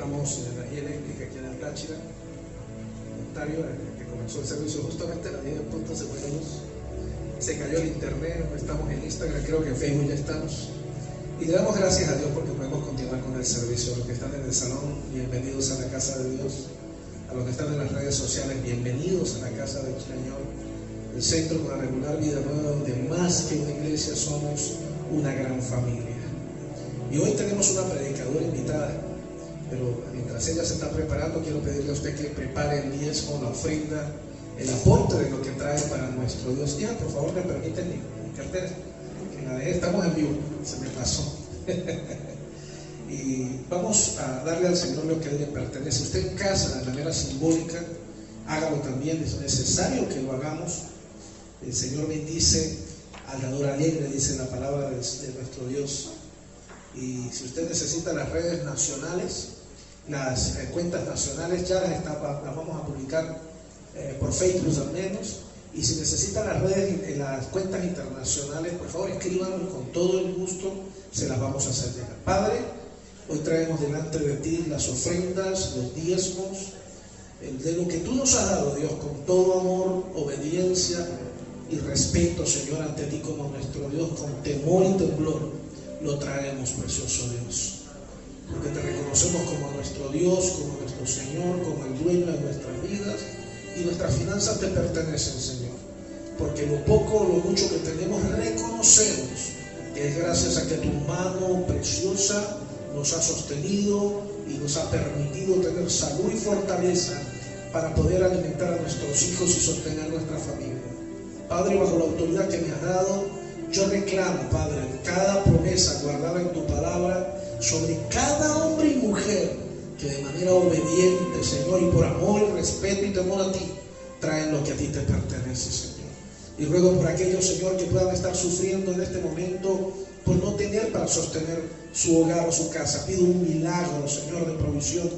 estamos en energía eléctrica aquí en el Táchira, voluntario, que comenzó el servicio justamente a las 10 de punto, se fue la luz, se cayó el internet, no estamos en Instagram, creo que en Facebook ya estamos. Y le damos gracias a Dios porque podemos continuar con el servicio. A los que están en el salón, bienvenidos a la casa de Dios. A los que están en las redes sociales, bienvenidos a la casa del Señor. El Centro Cuadrangular Vida Nueva, donde más que una iglesia somos una gran familia. Y hoy tenemos una predicadora invitada, pero mientras ella se está preparando, quiero pedirle a usted que prepare el diezmo, la ofrenda, el aporte de lo que trae para nuestro Dios. Ya, por favor, me permiten mi cartera. Estamos en vivo, se me pasó. Y vamos a darle al Señor lo que a Él le pertenece. Usted en casa, de manera simbólica, hágalo también, es necesario que lo hagamos. El Señor bendice al dador alegre, dice la palabra de nuestro Dios. Y si usted necesita las redes nacionales, las cuentas nacionales, ya las vamos a publicar por Facebook al menos. Y si necesitan las redes, las cuentas internacionales, por favor escríbanos, con todo el gusto se las vamos a hacer llegar. Padre, hoy traemos delante de ti las ofrendas, los diezmos, de lo que tú nos has dado, Dios, con todo amor, obediencia y respeto, Señor, ante ti como nuestro Dios, con temor y temblor, lo traemos, precioso Dios. Porque te reconocemos como nuestro Dios, como nuestro Señor, como el dueño de nuestras vidas. Y nuestras finanzas te pertenecen, Señor, porque lo poco o lo mucho que tenemos reconocemos que es gracias a que tu mano preciosa nos ha sostenido y nos ha permitido tener salud y fortaleza para poder alimentar a nuestros hijos y sostener nuestra familia. Padre, bajo la autoridad que me has dado, yo reclamo, Padre, cada promesa guardada en tu palabra sobre cada hombre y mujer que de manera obediente, Señor, y por amor y respeto y temor a ti, traen lo que a ti te pertenece, Señor. Y ruego por aquellos, Señor, que puedan estar sufriendo en este momento por no tener para sostener su hogar o su casa. Pido un milagro, Señor, de provisión,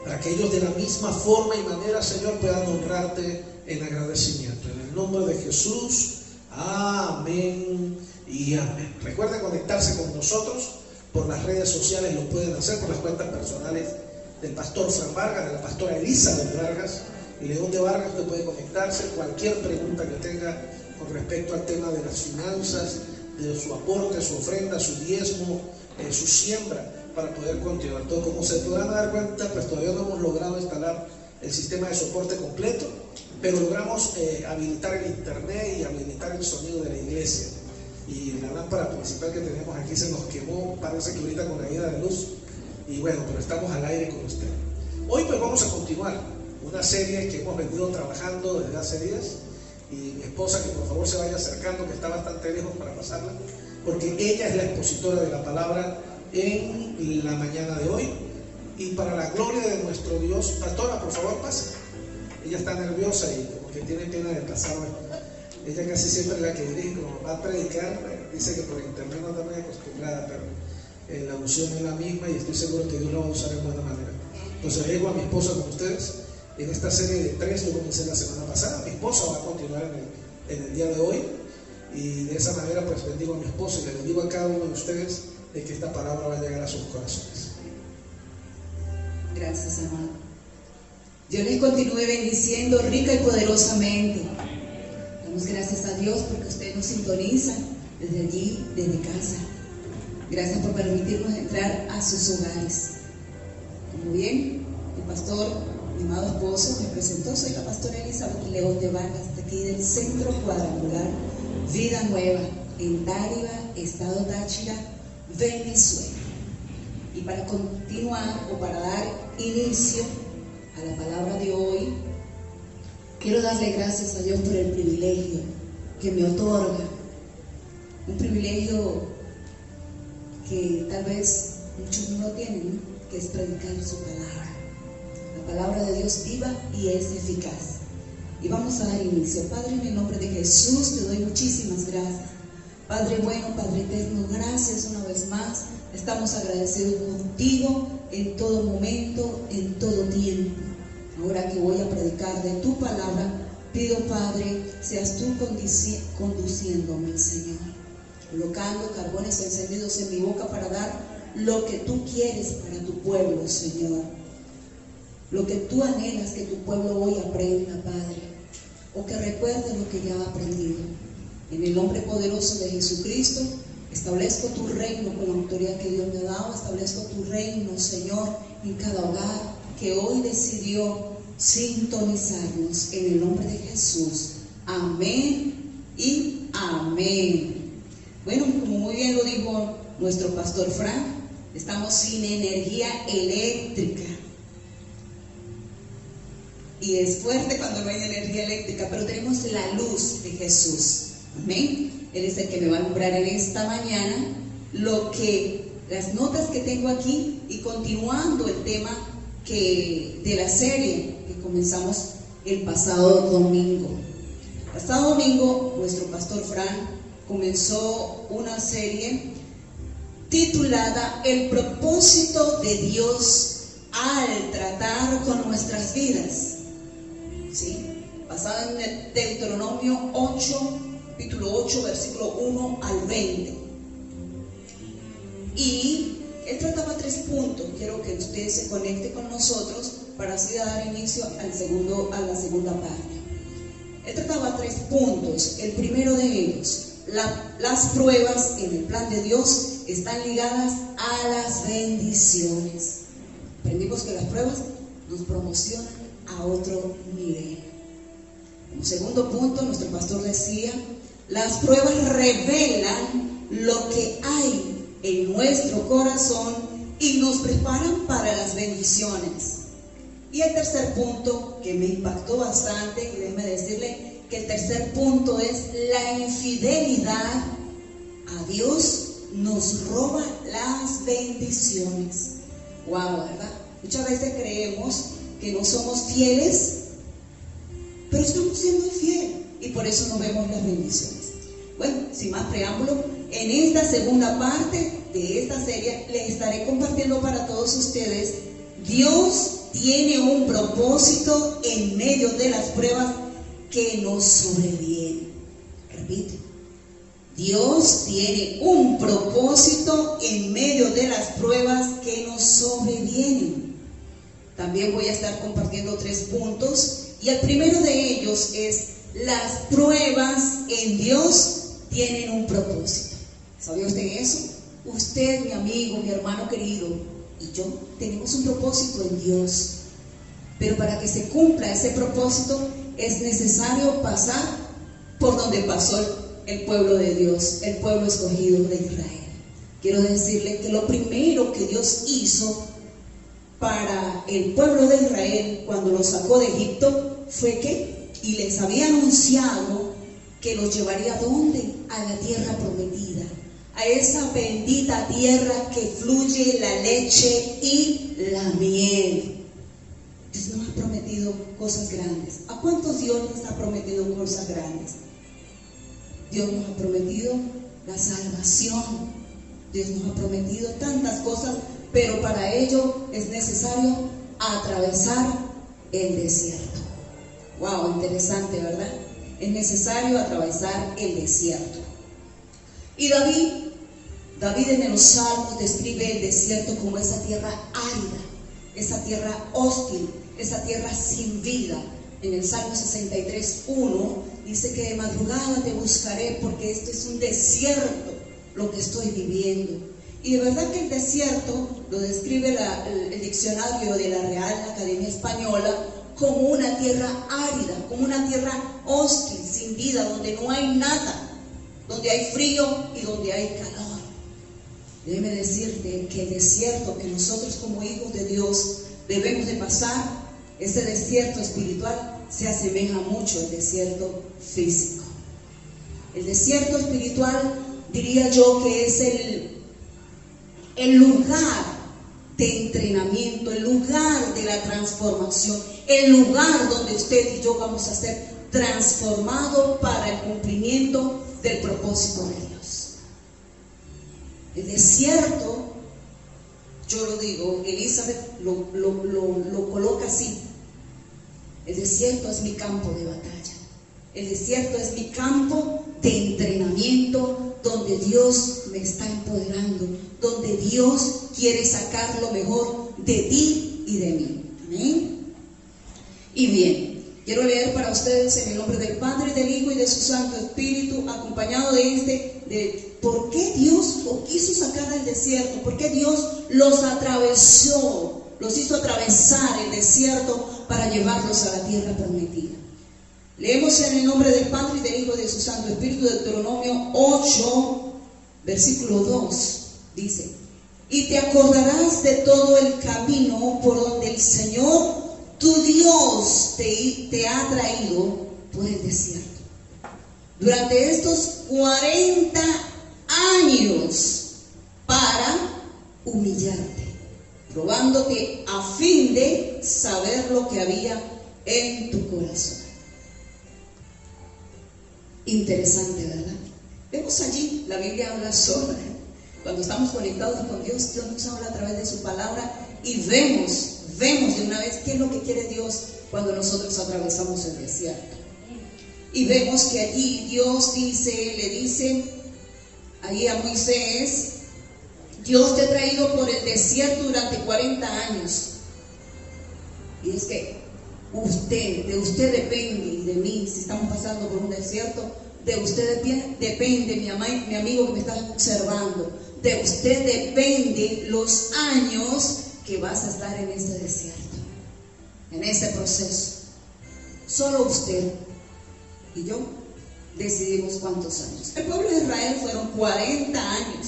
para que ellos de la misma forma y manera, Señor, puedan honrarte en agradecimiento. En el nombre de Jesús, amén y amén. Recuerden conectarse con nosotros. Por las redes sociales lo pueden hacer, por las cuentas personales del pastor Fran Vargas, de la pastora Elizabeth Vargas y León de Vargas. Usted puede conectarse, cualquier pregunta que tenga con respecto al tema de las finanzas, de su aporte, su ofrenda, su diezmo, su siembra, para poder continuar todo. Como se podrán dar cuenta, pues todavía no hemos logrado instalar el sistema de soporte completo, pero logramos habilitar el internet y habilitar el sonido de la iglesia. Y la lámpara principal que tenemos aquí se nos quemó, parece que ahorita con la ida de luz. Y bueno, pero estamos al aire con usted. Hoy pues vamos a continuar una serie que hemos venido trabajando desde hace días. Y mi esposa, que por favor se vaya acercando, que está bastante lejos para pasarla, porque ella es la expositora de la palabra en la mañana de hoy. Y para la gloria de nuestro Dios, pastora, por favor pase. Ella está nerviosa y como que tiene pena de pasar hoy. Ella casi siempre es la que dirige, como va a predicar, dice que por internet no está muy acostumbrada, pero la unción es la misma y estoy seguro que Dios la va a usar de buena manera. Entonces llego a mi esposa con ustedes en esta serie de 3, yo comencé la semana pasada, mi esposa va a continuar en el día de hoy, y de esa manera pues bendigo a mi esposa y le bendigo a cada uno de ustedes de que esta palabra va a llegar a sus corazones. Gracias, hermano. Dios les continúe bendiciendo rica y poderosamente. Damos gracias a Dios porque usted nos sintoniza desde allí, desde casa. Gracias por permitirnos entrar a sus hogares. Como bien, el pastor, mi amado esposo, me presentó. Soy la pastora Elizabeth León de Vargas, de aquí del Centro Cuadrangular Vida Nueva, en Táriba, Estado Táchira, Venezuela. Y para continuar o para dar inicio a la palabra de hoy, quiero darle gracias a Dios por el privilegio que me otorga, un privilegio que tal vez muchos no lo tienen, ¿no? Que es predicar su palabra. La palabra de Dios viva y es eficaz. Y vamos a dar inicio. Padre, en el nombre de Jesús te doy muchísimas gracias. Padre bueno, Padre eterno, gracias una vez más. Estamos agradecidos contigo en todo momento, en todo tiempo. Ahora que voy a predicar de tu palabra, pido, Padre, seas tú conduciéndome, Señor. Colocando carbones encendidos en mi boca para dar lo que tú quieres para tu pueblo, Señor. Lo que tú anhelas que tu pueblo hoy aprenda, Padre, o que recuerde lo que ya ha aprendido. En el nombre poderoso de Jesucristo, establezco tu reino con la autoridad que Dios me ha dado. Establezco tu reino, Señor, en cada hogar que hoy decidió sintonizarnos. En el nombre de Jesús. Amén y amén. Bueno, como muy bien lo dijo nuestro pastor Frank, estamos sin energía eléctrica. Y es fuerte cuando no hay energía eléctrica, pero tenemos la luz de Jesús. Amén. Él es el que me va a alumbrar en esta mañana las notas que tengo aquí, y continuando el tema de la serie que comenzamos el pasado domingo. Pasado domingo, nuestro pastor Frank comenzó una serie titulada El propósito de Dios al tratar con nuestras vidas. ¿Sí? Basada en el Deuteronomio 8, capítulo 8, versículo 1 al 20. Y él trataba 3 puntos. Quiero que usted se conecte con nosotros para así dar inicio a la segunda parte. Él trataba 3 puntos. El primero de ellos, las pruebas en el plan de Dios están ligadas a las bendiciones. Aprendimos que las pruebas nos promocionan a otro nivel. Como segundo punto, nuestro pastor decía, las pruebas revelan lo que hay en nuestro corazón y nos preparan para las bendiciones. Y el tercer punto, que me impactó bastante, y déjeme decirle que el tercer punto es la infidelidad a Dios nos roba las bendiciones. Wow, ¿verdad? Muchas veces creemos que no somos fieles, pero estamos siendo infieles y por eso no vemos las bendiciones. Bueno, sin más preámbulo, en esta segunda parte de esta serie les estaré compartiendo para todos ustedes: Dios tiene un propósito en medio de las pruebas que nos sobrevienen. Repite: Dios tiene un propósito en medio de las pruebas que nos sobrevienen. También voy a estar compartiendo 3 puntos, y el primero de ellos es: las pruebas en Dios tienen un propósito. ¿Sabía usted eso? Usted, mi amigo, mi hermano querido, y yo tenemos un propósito en Dios. Pero para que se cumpla ese propósito es necesario pasar por donde pasó el pueblo de Dios, el pueblo escogido de Israel. Quiero decirle que lo primero que Dios hizo para el pueblo de Israel cuando los sacó de Egipto fue que, y les había anunciado que los llevaría ¿a dónde? A la tierra prometida, a esa bendita tierra que fluye la leche y la miel. Dios nos ha prometido cosas grandes. ¿A cuántos Dios les ha prometido cosas grandes? Dios nos ha prometido la salvación. Dios nos ha prometido tantas cosas, pero para ello es necesario atravesar el desierto. Wow, interesante, ¿verdad? Es necesario atravesar el desierto. Y David en los Salmos describe el desierto como esa tierra árida, esa tierra hostil, esa tierra sin vida. En el Salmo 63:1 dice que de madrugada te buscaré porque esto es un desierto lo que estoy viviendo. Y de verdad que el desierto lo describe el diccionario de la Real Academia Española como una tierra árida, como una tierra hostil, sin vida, donde no hay nada, donde hay frío y donde hay calor. Déjeme decirte que el desierto que nosotros como hijos de Dios debemos de pasar, ese desierto espiritual, se asemeja mucho al desierto físico. El desierto espiritual, diría yo, que es el lugar de entrenamiento, el lugar de la transformación, el lugar donde usted y yo vamos a ser transformados para el cumplimiento del propósito de Dios. El desierto, yo lo digo, Elizabeth lo coloca así: el desierto es mi campo de batalla, el desierto es mi campo de entrenamiento donde Dios me está empoderando, donde Dios quiere sacar lo mejor de ti y de mí. Amén. Y bien, quiero leer para ustedes en el nombre del Padre, del Hijo y de su Santo Espíritu, acompañado de por qué Dios lo quiso sacar del desierto, por qué Dios los atravesó, los hizo atravesar el desierto para llevarlos a la tierra prometida. Leemos en el nombre del Padre y del Hijo y de su Santo Espíritu, Deuteronomio 8, versículo 2, dice: y te acordarás de todo el camino por donde el Señor tu Dios te ha traído por el desierto durante estos 40 años para humillarte, probándote a fin de saber lo que había en tu corazón. Interesante, ¿verdad? Vemos allí, la Biblia habla sola. Cuando estamos conectados con Dios, Dios nos habla a través de su palabra y vemos de una vez qué es lo que quiere Dios cuando nosotros atravesamos el desierto. Y vemos que allí Dios le dice allí a Moisés: Dios te ha traído por el desierto durante 40 años. Y es que de usted depende, y de mí, si estamos pasando por un desierto, de usted depende, mi amigo que me está observando, de usted depende los años que vas a estar en este desierto, en este proceso. Solo usted y yo decidimos cuántos años. El pueblo de Israel fueron 40 años.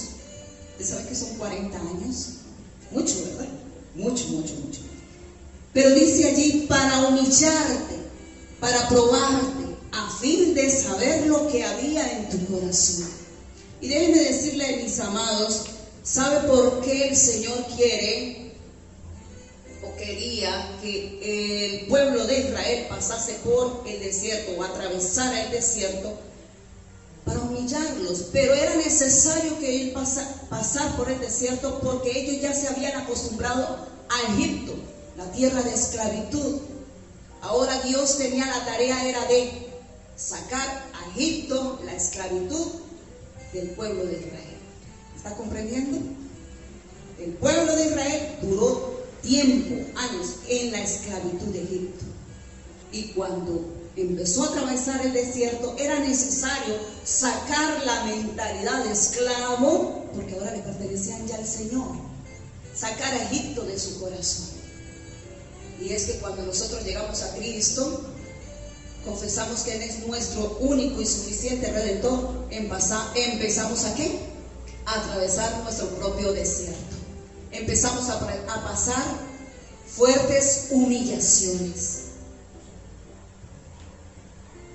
¿Usted sabe qué son 40 años? Mucho, ¿verdad? Mucho. Pero dice allí: para humillarte, para probarte, a fin de saber lo que había en tu corazón. Y déjenme decirle, mis amados, ¿sabe por qué el Señor quiere o quería que el pueblo de Israel pasase por el desierto o atravesara el desierto? Para humillarlos. Pero era necesario que él pasar por el desierto, porque ellos ya se habían acostumbrado a Egipto, la tierra de esclavitud. Ahora Dios tenía la tarea, era de sacar a Egipto, la esclavitud, del pueblo de Israel. ¿Está comprendiendo? El pueblo de Israel duró años en la esclavitud de Egipto. Y cuando empezó a atravesar el desierto, era necesario sacar la mentalidad de esclavo, porque ahora le pertenecían ya al Señor. Sacar a Egipto de su corazón. Y es que cuando nosotros llegamos a Cristo, confesamos que Él es nuestro único y suficiente Redentor, empezamos ¿a qué? A atravesar nuestro propio desierto. Empezamos a pasar fuertes humillaciones.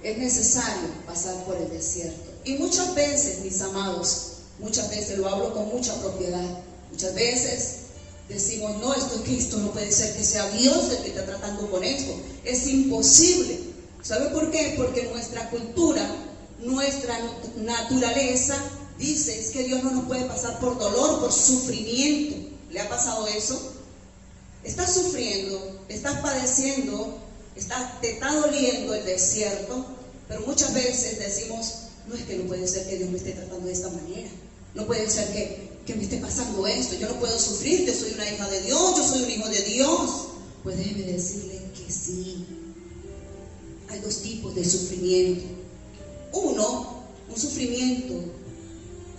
Es necesario pasar por el desierto. Y muchas veces, mis amados, muchas veces lo hablo con mucha propiedad, muchas veces decimos: no, esto no puede ser que sea Dios el que está tratando con esto. Es imposible. ¿Sabe por qué? Porque nuestra cultura, nuestra naturaleza dice es que Dios no nos puede pasar por dolor, por sufrimiento. ¿Le ha pasado eso? Estás sufriendo, estás padeciendo, te está doliendo el desierto, pero muchas veces decimos: no, es que no puede ser que Dios me esté tratando de esta manera. No puede ser que me esté pasando esto. Yo no puedo sufrir, yo soy una hija de Dios, yo soy un hijo de Dios. Pues déjeme decirle que sí. Hay dos tipos de sufrimiento. Uno, un sufrimiento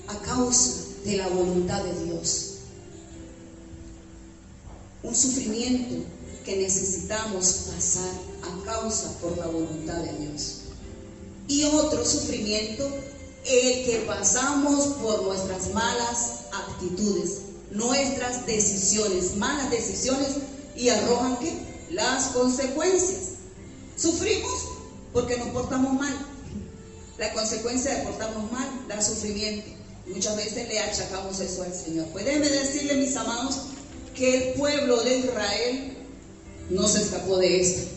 a causa de la voluntad de Dios. Un sufrimiento que necesitamos pasar a causa por la voluntad de Dios. Y otro sufrimiento, el que pasamos por nuestras malas actitudes, nuestras decisiones, malas decisiones, y arrojan ¿qué? Las consecuencias. Sufrimos porque nos portamos mal. La consecuencia de portarnos mal da sufrimiento. Muchas veces le achacamos eso al Señor. Pues déjenme decirle, mis amados, que el pueblo de Israel no se escapó de esto.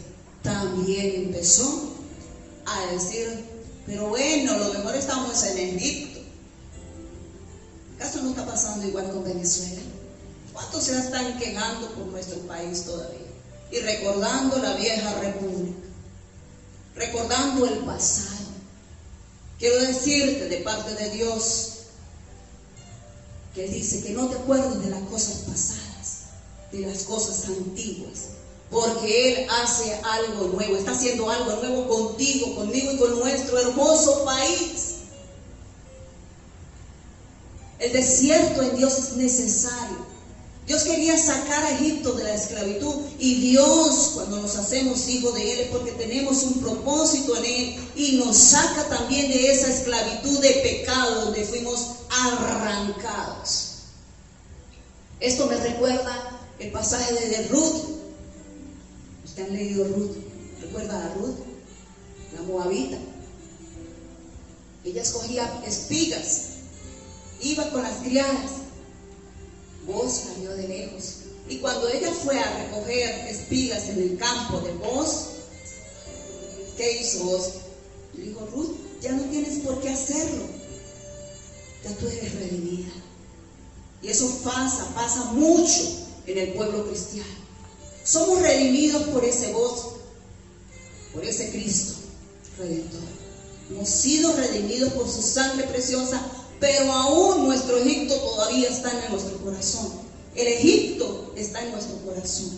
También empezó a decir: pero bueno, lo mejor estamos en Egipto. ¿Acaso no está pasando igual con Venezuela? ¿Cuántos se están quejando por nuestro país todavía? Y recordando la vieja república, recordando el pasado. Quiero decirte de parte de Dios que Él dice que no te acuerdes de las cosas pasadas, de las cosas antiguas, porque Él hace algo nuevo, está haciendo algo nuevo contigo, conmigo y con nuestro hermoso país. El desierto en Dios es necesario. Dios quería sacar a Egipto de la esclavitud, y Dios, cuando nos hacemos hijos de Él, es porque tenemos un propósito en Él, y nos saca también de esa esclavitud de pecado donde fuimos arrancados. Esto me recuerda el pasaje de Ruth. ¿Ustedes han leído Ruth? ¿Recuerda a Ruth? La moabita. Ella escogía espigas, iba con las criadas. Boz la vio de lejos, y cuando ella fue a recoger espigas en el campo de Boz, ¿qué hizo Boz? Le dijo: Ruth, ya no tienes por qué hacerlo, ya tú eres redimida. Y eso pasa mucho en el pueblo cristiano. Somos redimidos por ese Boz, por ese Cristo Redentor. Hemos sido redimidos por su sangre preciosa, pero aún nuestro Egipto todavía está en nuestro corazón. El Egipto está en nuestro corazón.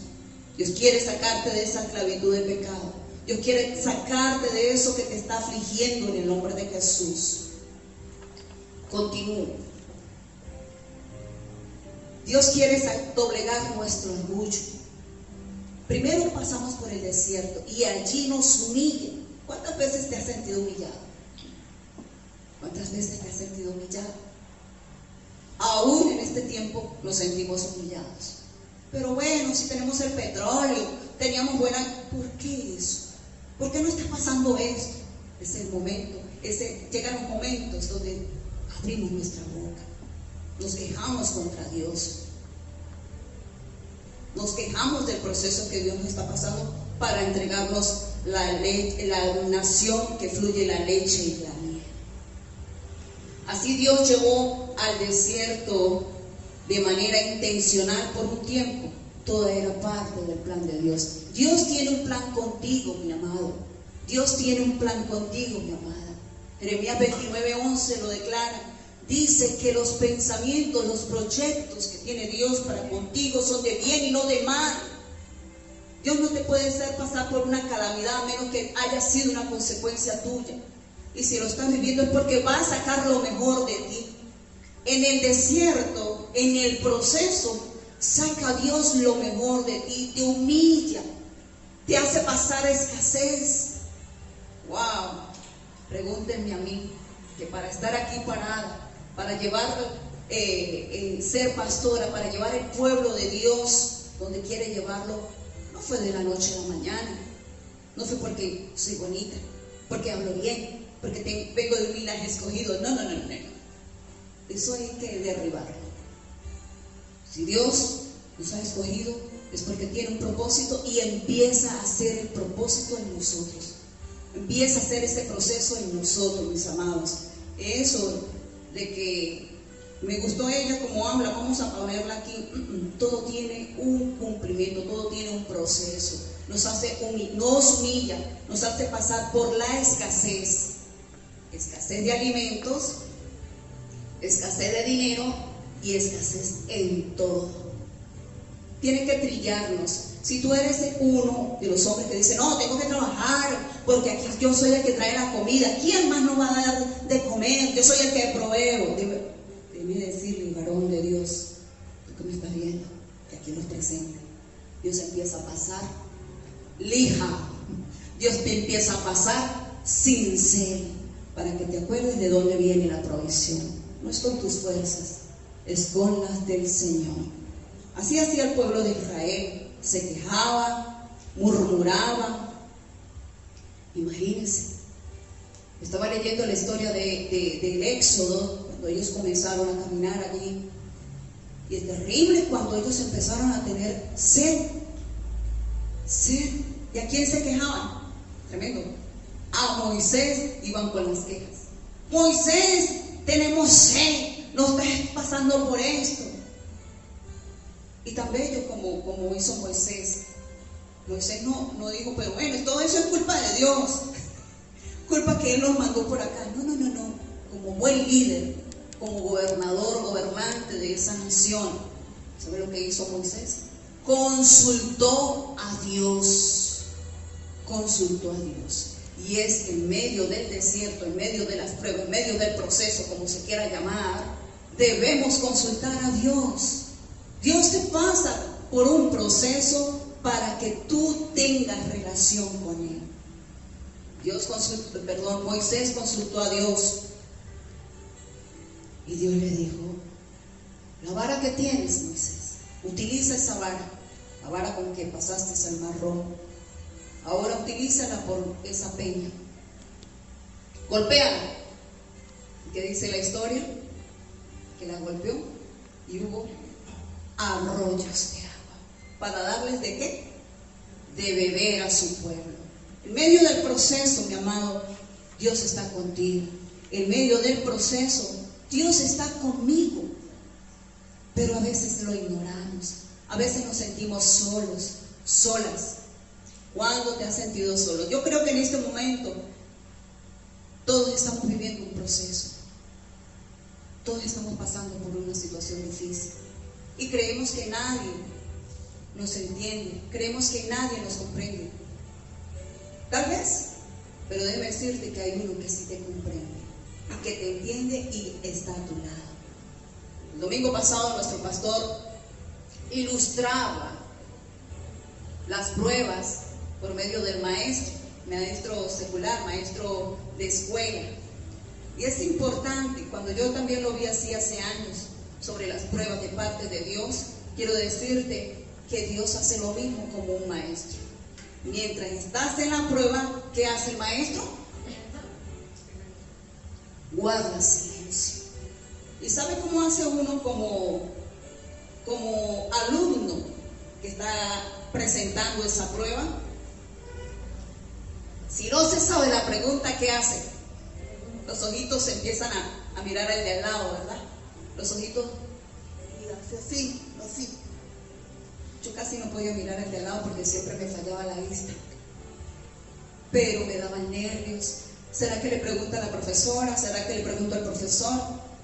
Dios quiere sacarte de esa esclavitud de pecado. Dios quiere sacarte de eso que te está afligiendo en el nombre de Jesús. Continúo. Dios quiere doblegar nuestro orgullo. Primero pasamos por el desierto y allí nos humilla. ¿Cuántas veces te has sentido humillado? ¿Cuántas veces te has sentido humillado? Aún en este tiempo nos sentimos humillados. Pero bueno, si tenemos el petróleo, teníamos buena... ¿Por qué eso? ¿Por qué no está pasando esto? Es el momento, llegan los momentos donde abrimos nuestra boca, nos quejamos contra Dios, nos quejamos del proceso que Dios nos está pasando para entregarnos la nación que fluye la leche y la miel. Así Dios llevó al desierto de manera intencional por un tiempo. Toda era parte del plan de Dios. Dios tiene un plan contigo, mi amado. Dios tiene un plan contigo, mi amada. Jeremías 29:11 lo declara. Dice que los pensamientos, los proyectos que tiene Dios para contigo son de bien y no de mal. Dios no te puede hacer pasar por una calamidad a menos que haya sido una consecuencia tuya. Y si lo estás viviendo es porque va a sacar lo mejor de ti. En el desierto, en el proceso, saca Dios lo mejor de ti, te humilla, te hace pasar escasez. Wow, pregúntenme a mí, que para estar aquí parada, para llevar, ser pastora, para llevar el pueblo de Dios donde quiere llevarlo, no fue de la noche a la mañana, no fue porque soy bonita, porque hablo bien, porque vengo de un linaje escogido. No. Eso hay que derribarlo. Si Dios nos ha escogido es porque tiene un propósito y empieza a hacer el propósito en nosotros. Empieza a hacer ese proceso en nosotros, mis amados. Eso de que me gustó ella como habla, vamos a ponerla aquí. Todo tiene un cumplimiento, todo tiene un proceso. Nos humilla, nos hace pasar por la escasez de alimentos, escasez de dinero y escasez en todo. Tiene que trillarnos. Si tú eres uno de los hombres que dice: no, tengo que trabajar porque aquí yo soy el que trae la comida, ¿quién más nos va a dar de comer? Yo soy el que proveo. Déjeme decirle, varón de Dios, tú que me estás viendo, que aquí nos presenta, Dios empieza a pasar lija, Dios te empieza a pasar cincel, para que te acuerdes de dónde viene la provisión. No es con tus fuerzas, es con las del Señor. Así hacía el pueblo de Israel. Se quejaba, murmuraba. Imagínense, estaba leyendo la historia del Éxodo, cuando ellos comenzaron a caminar allí. Y es terrible cuando ellos empezaron a tener sed. ¿Y a quién se quejaban? Tremendo. A Moisés iban con las quejas. Moisés, tenemos sed, nos estás pasando por esto. Y tan bello como hizo Moisés. Moisés no dijo: pero bueno, todo eso es culpa de Dios. culpa que Él nos mandó por acá. No. Como buen líder, como gobernador, gobernante de esa nación, ¿sabe lo que hizo Moisés? Consultó a Dios. Consultó a Dios. Y es en medio del desierto, en medio de las pruebas, en medio del proceso, como se quiera llamar, debemos consultar a Dios. Dios te pasa por un proceso para que tú tengas relación con Él. Moisés consultó a Dios. Y Dios le dijo: la vara que tienes, Moisés, utiliza esa vara, la vara con que pasaste al Mar Rojo. Ahora utilízala por esa peña. Golpéala. ¿Qué dice la historia? Que la golpeó y hubo arroyos de agua. ¿Para darles de qué? De beber a su pueblo. En medio del proceso, mi amado, Dios está contigo. En medio del proceso, Dios está conmigo. Pero a veces lo ignoramos. A veces nos sentimos solos, solas. ¿Cuándo te has sentido solo? Yo creo que en este momento todos estamos viviendo un proceso. Todos estamos pasando por una situación difícil. Y creemos que nadie nos entiende. Creemos que nadie nos comprende. Tal vez, pero déjame decirte que hay uno que sí te comprende y que te entiende y está a tu lado. El domingo pasado nuestro pastor ilustraba las pruebas por medio del maestro secular, maestro de escuela. Y es importante, cuando yo también lo vi así hace años, sobre las pruebas de parte de Dios, quiero decirte que Dios hace lo mismo como un maestro. Mientras estás en la prueba, ¿qué hace el maestro? Guarda silencio. ¿Y sabe cómo hace uno como alumno que está presentando esa prueba? Si no se sabe la pregunta, ¿qué hace? Los ojitos se empiezan a mirar al de al lado, ¿verdad? Los ojitos, y hace así. Yo casi no podía mirar al de al lado porque siempre me fallaba la vista. Pero me daban nervios. ¿Será que le pregunta a la profesora? ¿Será que le pregunto al profesor?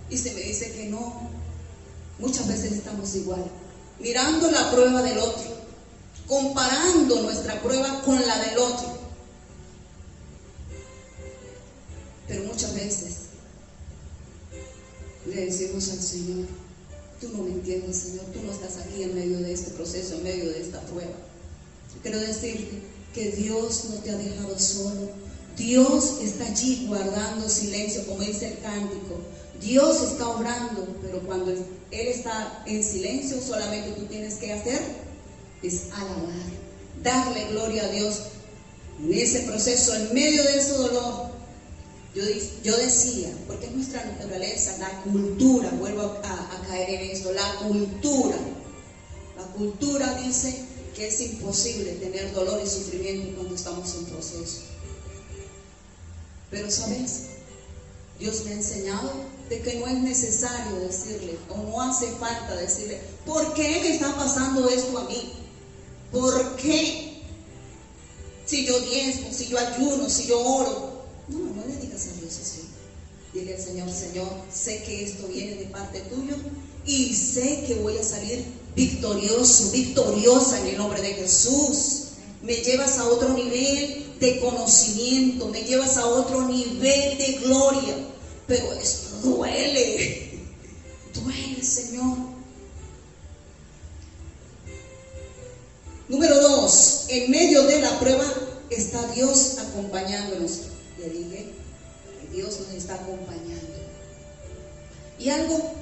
Y se me dice que no. Muchas veces estamos igual, mirando la prueba del otro, comparando nuestra prueba con la del otro. Pero muchas veces le decimos al Señor: tú no me entiendes, Señor, tú no estás aquí en medio de este proceso, en medio de esta prueba. Quiero decirte que Dios no te ha dejado solo. Dios está allí guardando silencio, como dice el cántico. Dios está obrando, pero cuando Él está en silencio, solamente tú tienes que hacer es alabar, darle gloria a Dios. En ese proceso, en medio de ese dolor, yo decía, porque es nuestra naturaleza, la cultura, vuelvo a caer en esto, la cultura dice que es imposible tener dolor y sufrimiento cuando estamos en proceso. Pero ¿sabes? Dios me ha enseñado de que no es necesario decirle, o no hace falta decirle: ¿por qué me está pasando esto a mí? ¿Por qué? Si yo diezmo, si yo ayuno, si yo oro. No le digas a Dios así. Dile al Señor: Señor, sé que esto viene de parte tuya y sé que voy a salir victorioso, victoriosa en el nombre de Jesús. Me llevas a otro nivel de conocimiento, me llevas a otro nivel de gloria. Pero esto duele, Señor. Número 2, en medio de la prueba está Dios acompañándonos. Le dije que Dios nos está acompañando. Y algo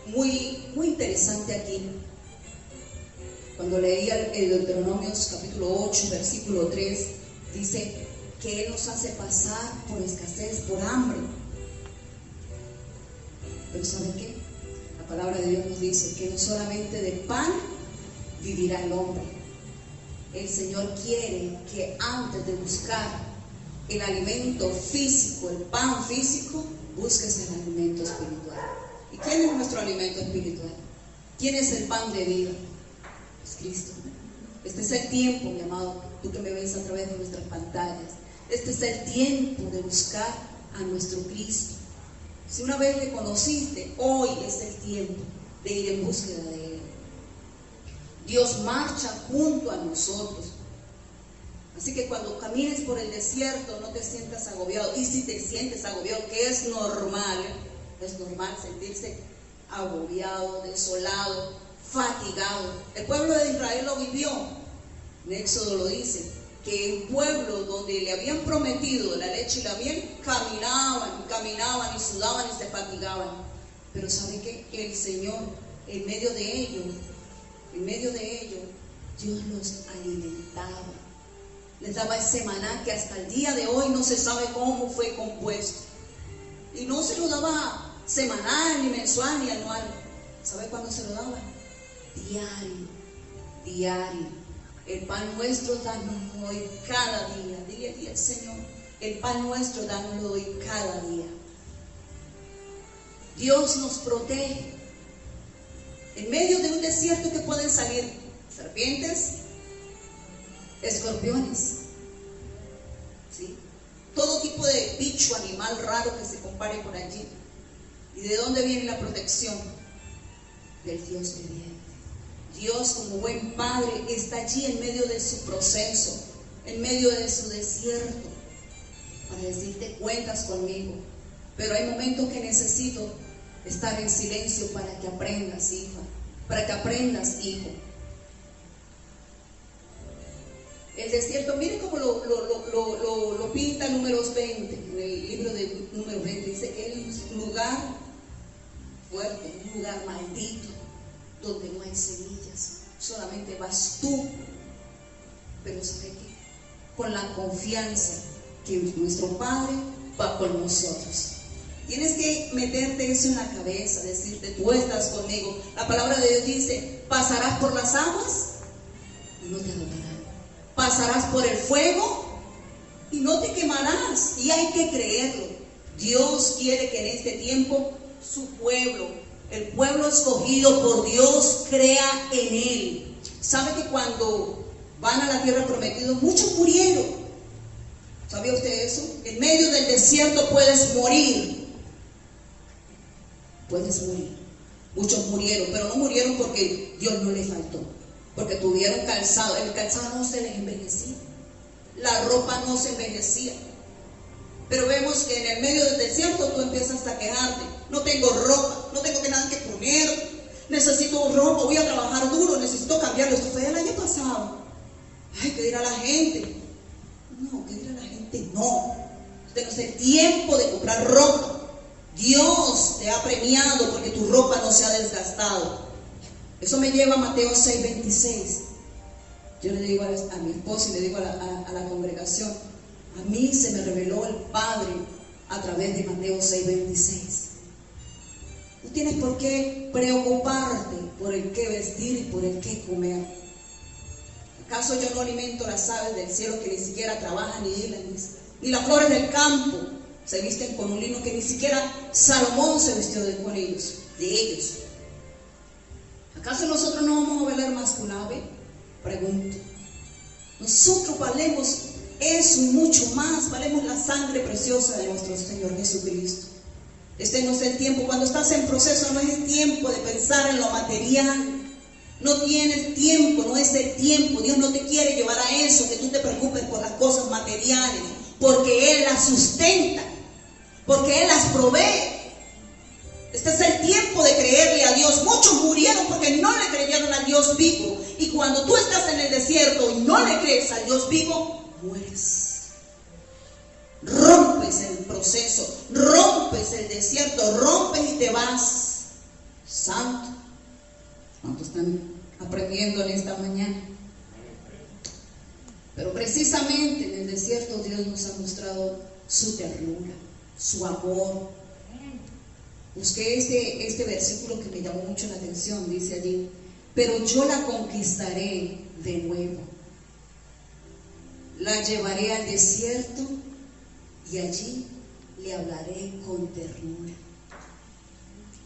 muy interesante aquí, cuando leía el Deuteronomio capítulo 8, versículo 3, dice que Él nos hace pasar por escasez, por hambre. Pero ¿sabe qué? La palabra de Dios nos dice que no solamente de pan vivirá el hombre. El Señor quiere que antes de buscar el alimento físico, el pan físico, busques el alimento espiritual. ¿Y quién es nuestro alimento espiritual? ¿Quién es el pan de vida? Es Cristo. Este es el tiempo, mi amado, tú que me ves a través de nuestras pantallas. Este es el tiempo de buscar a nuestro Cristo. Si una vez le conociste, hoy es el tiempo de ir en búsqueda de Él. Dios marcha junto a nosotros. Así que cuando camines por el desierto no te sientas agobiado. Y si te sientes agobiado, que es normal sentirse agobiado, desolado, fatigado. El pueblo de Israel lo vivió. En Éxodo lo dice, que el pueblo donde le habían prometido la leche y la miel, caminaban y sudaban y se fatigaban. Pero ¿sabe qué? El Señor, en medio de ello, Dios los alimentaba. Les daba ese maná que hasta el día de hoy no se sabe cómo fue compuesto. Y no se lo daba semanal, ni mensual, ni anual. ¿Sabe cuándo se lo daba? Diario. El pan nuestro, dánoslo hoy cada día. Dile al Señor, el pan nuestro, dánoslo hoy cada día. Dios nos protege. En medio de un desierto que pueden salir serpientes, escorpiones, ¿sí? Todo tipo de bicho, animal raro que se compare por allí. ¿Y de dónde viene la protección? Del Dios viviente. Dios, como buen padre, está allí en medio de su proceso, en medio de su desierto, para decirte: cuentas conmigo. Pero hay momentos que necesito estar en silencio para que aprendas, hija, para que aprendas, hijo. El desierto, miren cómo lo pinta Números 20, en el libro de Números 20, dice que es un lugar fuerte, un lugar maldito, donde no hay semillas, solamente vas tú. Pero ¿sabe qué? Con la confianza que nuestro Padre va con nosotros. Tienes que meterte eso en la cabeza, decirte: tú estás conmigo. La palabra de Dios dice: pasarás por las aguas y no te ahogarás. Pasarás por el fuego y no te quemarás. Y hay que creerlo. Dios quiere que en este tiempo su pueblo, el pueblo escogido por Dios, crea en Él. ¿Sabe que cuando van a la tierra prometida, muchos murieron? ¿Sabía usted eso? En medio del desierto puedes morir. Puedes morir. Muchos murieron, pero no murieron porque Dios no les faltó, porque tuvieron calzado. El calzado no se les envejecía, la ropa no se envejecía. Pero vemos que en el medio del desierto tú empiezas a quejarte: no tengo ropa, no tengo nada que poner, necesito ropa, voy a trabajar duro, necesito cambiarlo. Esto fue el año pasado. Ay, ¿qué dirá la gente? No, ¿qué dirá la gente? No, este no es el tiempo de comprar ropa. Dios te ha premiado porque tu ropa no se ha desgastado. Eso me lleva a Mateo 6:26. Yo le digo a mi esposa y le digo a la congregación: a mí se me reveló el Padre a través de Mateo 6:26. No tienes por qué preocuparte por el qué vestir y por el qué comer. ¿Acaso yo no alimento las aves del cielo, que ni siquiera trabajan ni hilan, ni las flores del campo se visten con un lino que ni siquiera Salomón se vistió de ellos? ¿Acaso nosotros no vamos a valer más que un ave? Pregunto. Nosotros valemos eso y mucho más. Valemos la sangre preciosa de nuestro Señor Jesucristo. Este no es el tiempo. Cuando estás en proceso, no es el tiempo de pensar en lo material. No tienes tiempo, no es el tiempo. Dios no te quiere llevar a eso, que tú te preocupes por las cosas materiales, porque Él las sustenta, porque Él las provee. Este es el tiempo de creerle a Dios. Muchos murieron porque no le creyeron al Dios vivo. Y cuando tú estás en el desierto y no le crees al Dios vivo, mueres. Rompes el proceso, rompes el desierto, rompes y te vas. Santo. ¿Cuántos están aprendiendo en esta mañana? Pero precisamente en el desierto Dios nos ha mostrado su ternura, su amor. Busqué este versículo que me llamó mucho la atención. Dice allí: pero yo la conquistaré de nuevo, la llevaré al desierto y allí le hablaré con ternura.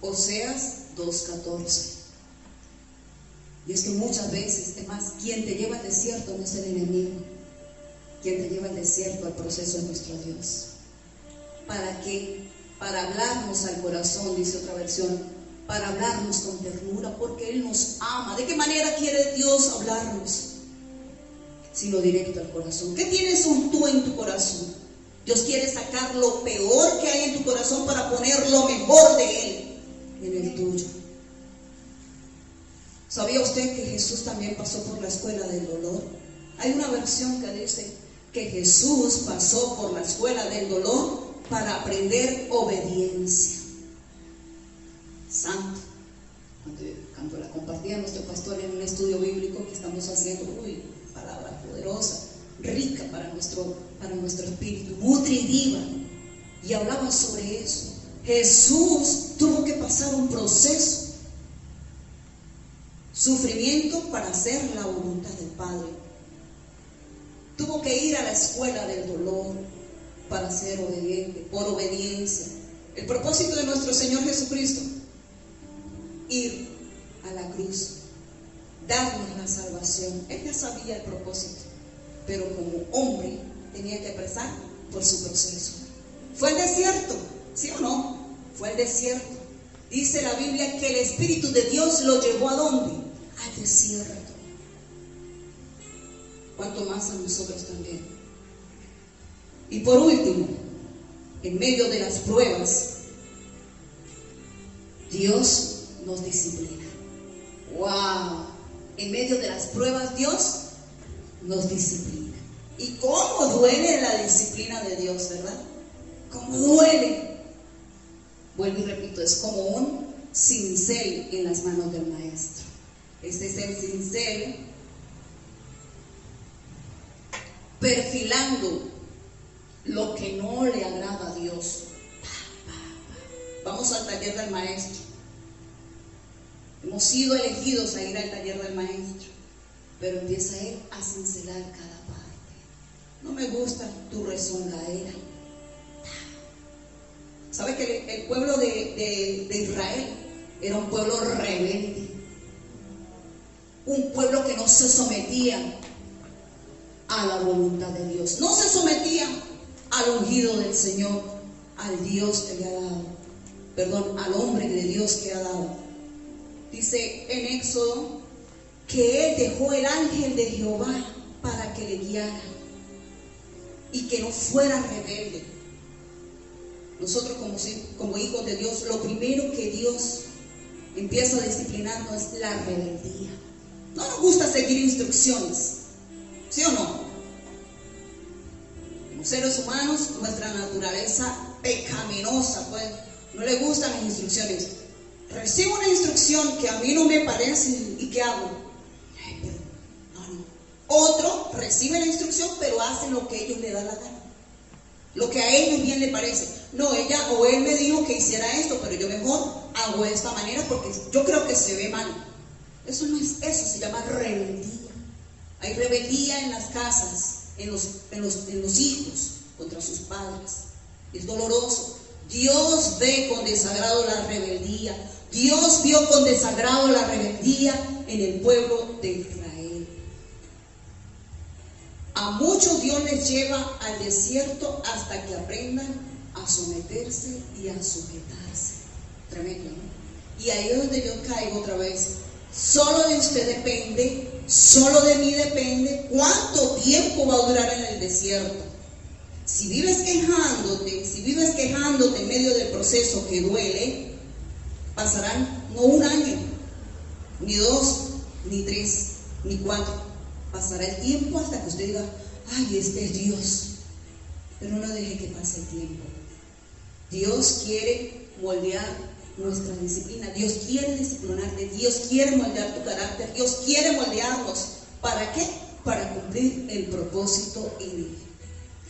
Oseas 2:14. Y es que muchas veces, además, quien te lleva al desierto no es el enemigo. quien te lleva al desierto, al proceso de nuestro Dios. ¿Para qué? Para hablarnos al corazón, dice otra versión, para hablarnos con ternura, porque Él nos ama. ¿De qué manera quiere Dios hablarnos? Sino directo al corazón. ¿Qué tienes tú en tu corazón? Dios quiere sacar lo peor que hay en tu corazón para poner lo mejor de Él en el tuyo. ¿Sabía usted que Jesús también pasó por la escuela del dolor? Hay una versión que dice que Jesús pasó por la escuela del dolor para aprender obediencia. Santo. Cuando la compartía nuestro pastor en un estudio bíblico que estamos haciendo, palabra poderosa, rica para nuestro espíritu, nutritiva, y hablaba sobre eso. Jesús tuvo que pasar un proceso, sufrimiento para hacer la voluntad del Padre. Tuvo que ir a la escuela del dolor para ser obediente, por obediencia. El propósito de nuestro Señor Jesucristo, ir a la cruz, darnos la salvación. Él ya sabía el propósito, pero como hombre tenía que pasar por su proceso. Fue el desierto, ¿sí o no? Fue el desierto. Dice la Biblia que el Espíritu de Dios lo llevó ¿a dónde? Al desierto. Cuanto más a nosotros también. Y por último, en medio de las pruebas, Dios nos disciplina. ¡Wow! En medio de las pruebas, Dios nos disciplina. ¿Y cómo duele la disciplina de Dios, verdad? ¿Cómo duele? Vuelvo y repito, es como un cincel en las manos del maestro. Este es el cincel perfilando lo que no le agrada a Dios. Vamos al taller del maestro. Hemos sido elegidos a ir al taller del maestro, pero empieza él a cincelar cada parte. No me gusta tu rezongadera. ¿Sabe que el pueblo de Israel era un pueblo rebelde? Un pueblo que no se sometía a la voluntad de Dios. No se sometía al ungido del Señor, al Dios que le ha dado. Perdón, al hombre de Dios que ha dado. Dice en Éxodo que Él dejó el ángel de Jehová para que le guiara y que no fuera rebelde. Nosotros como hijos de Dios, lo primero que Dios empieza a disciplinarnos es la rebeldía. No nos gusta seguir instrucciones, ¿sí o no? Como seres humanos, nuestra naturaleza pecaminosa, pues no le gustan las instrucciones. Recibo una instrucción que a mí no me parece, ¿y qué hago? No. Otro recibe la instrucción, pero hace lo que a ellos les da la gana, lo que a ellos bien les parece. No, ella o él me dijo que hiciera esto, pero yo mejor hago de esta manera porque yo creo que se ve mal. Eso no es eso, se llama rebeldía. Hay rebeldía en las casas, en los hijos contra sus padres. Es doloroso. Dios ve con desagrado la rebeldía. Dios vio con desagrado la rebeldía en el pueblo de Israel. A muchos Dios les lleva al desierto hasta que aprendan a someterse y a sujetarse. Tremendo, ¿no? Y ahí es donde yo caigo otra vez. Solo de usted depende, solo de mí depende cuánto tiempo va a durar en el desierto. Si vives quejándote en medio del proceso que duele, pasarán no un año, ni 2, ni 3, ni 4. Pasará el tiempo hasta que usted diga, ay, este es Dios. Pero no deje que pase el tiempo. Dios quiere moldear nuestra disciplina. Dios quiere disciplinarte. Dios quiere moldear tu carácter. Dios quiere moldearnos. ¿Para qué? Para cumplir el propósito en él.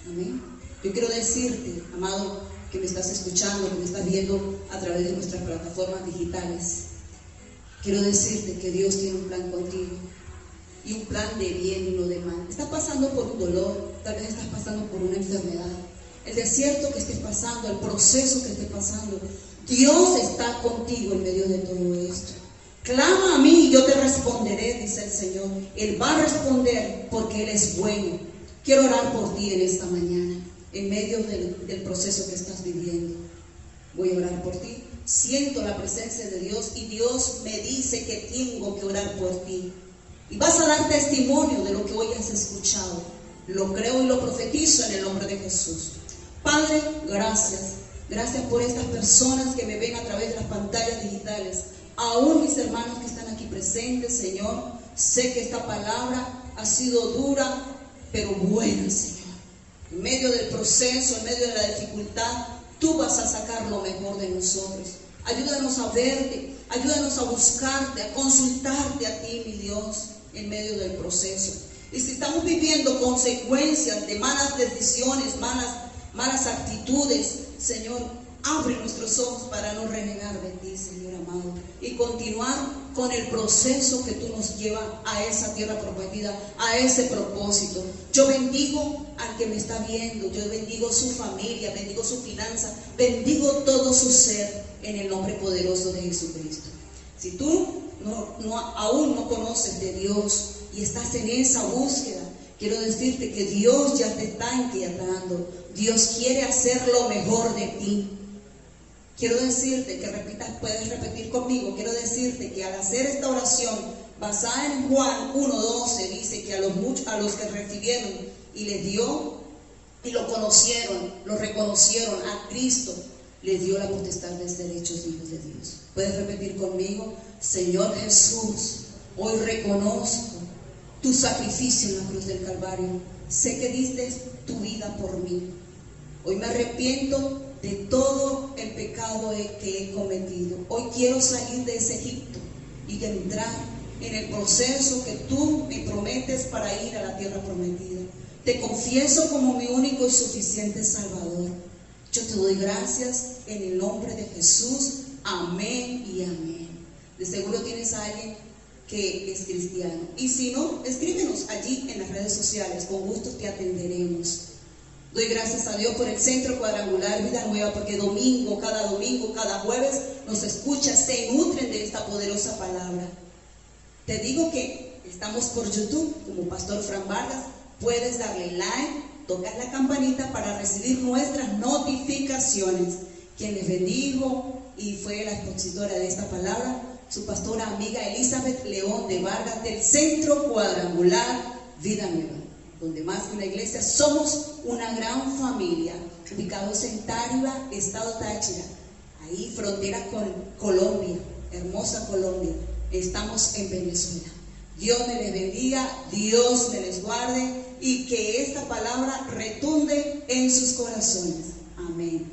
Amén. Yo quiero decirte, amado, que me estás escuchando, que me estás viendo a través de nuestras plataformas digitales. Quiero decirte que Dios tiene un plan contigo. Y un plan de bien y no de mal. Estás pasando por un dolor, tal vez estás pasando por una enfermedad, el desierto que estés pasando, el proceso que estés pasando. Dios está contigo en medio de todo esto. Clama a mí y yo te responderé, dice el Señor. Él va a responder porque Él es bueno. Quiero orar por ti en esta mañana, en medio del proceso que estás viviendo. Voy a orar por ti. Siento la presencia de Dios y Dios me dice que tengo que orar por ti. Y vas a dar testimonio de lo que hoy has escuchado. Lo creo y lo profetizo en el nombre de Jesús. Padre, gracias. Gracias por estas personas que me ven a través de las pantallas digitales. Aún mis hermanos que están aquí presentes, Señor. Sé que esta palabra ha sido dura, pero buena, Señor. En medio del proceso, en medio de la dificultad, tú vas a sacar lo mejor de nosotros. Ayúdanos a verte, ayúdanos a buscarte, a consultarte a ti, mi Dios, en medio del proceso. Y si estamos viviendo consecuencias de malas decisiones, malas actitudes, Señor, abre nuestros ojos para no renegar de ti, Señor amado, y continuar con el proceso que tú nos llevas a esa tierra prometida, a ese propósito. Yo bendigo al que me está viendo, yo bendigo su familia, bendigo su finanza, bendigo todo su ser en el nombre poderoso de Jesucristo. Si tú aún no conoces de Dios y estás en esa búsqueda, quiero decirte que Dios ya te está inquietando. Dios quiere hacer lo mejor de ti. Quiero decirte que puedes repetir conmigo. Quiero decirte que al hacer esta oración basada en Juan 1:12, dice que a los que recibieron y les dio y lo conocieron, lo reconocieron a Cristo, les dio la potestad de ser hechos hijos de Dios. Puedes repetir conmigo: Señor Jesús, hoy reconozco tu sacrificio en la cruz del Calvario. Sé que diste tu vida por mí. Hoy me arrepiento de todo el pecado que he cometido. Hoy quiero salir de ese Egipto y entrar en el proceso que tú me prometes para ir a la tierra prometida. Te confieso como mi único y suficiente Salvador. Yo te doy gracias en el nombre de Jesús. Amén y amén. De seguro tienes a alguien que es cristiano. Y si no, escríbenos allí en las redes sociales. Con gusto te atenderemos. Doy gracias a Dios por el Centro Cuadrangular Vida Nueva, porque domingo, cada jueves nos escuchas, se nutren de esta poderosa palabra. Te digo que estamos por YouTube como Pastor Fran Vargas. Puedes darle like, tocar la campanita para recibir nuestras notificaciones. Quien les bendijo y fue la expositora de esta palabra, su pastora amiga Elizabeth León de Vargas, del Centro Cuadrangular Vida Nueva, donde más que una iglesia somos una gran familia, ubicados en Táriba, estado Táchira, ahí frontera con Colombia, hermosa Colombia. Estamos en Venezuela. Dios me les bendiga, Dios me les guarde y que esta palabra retumbe en sus corazones. Amén.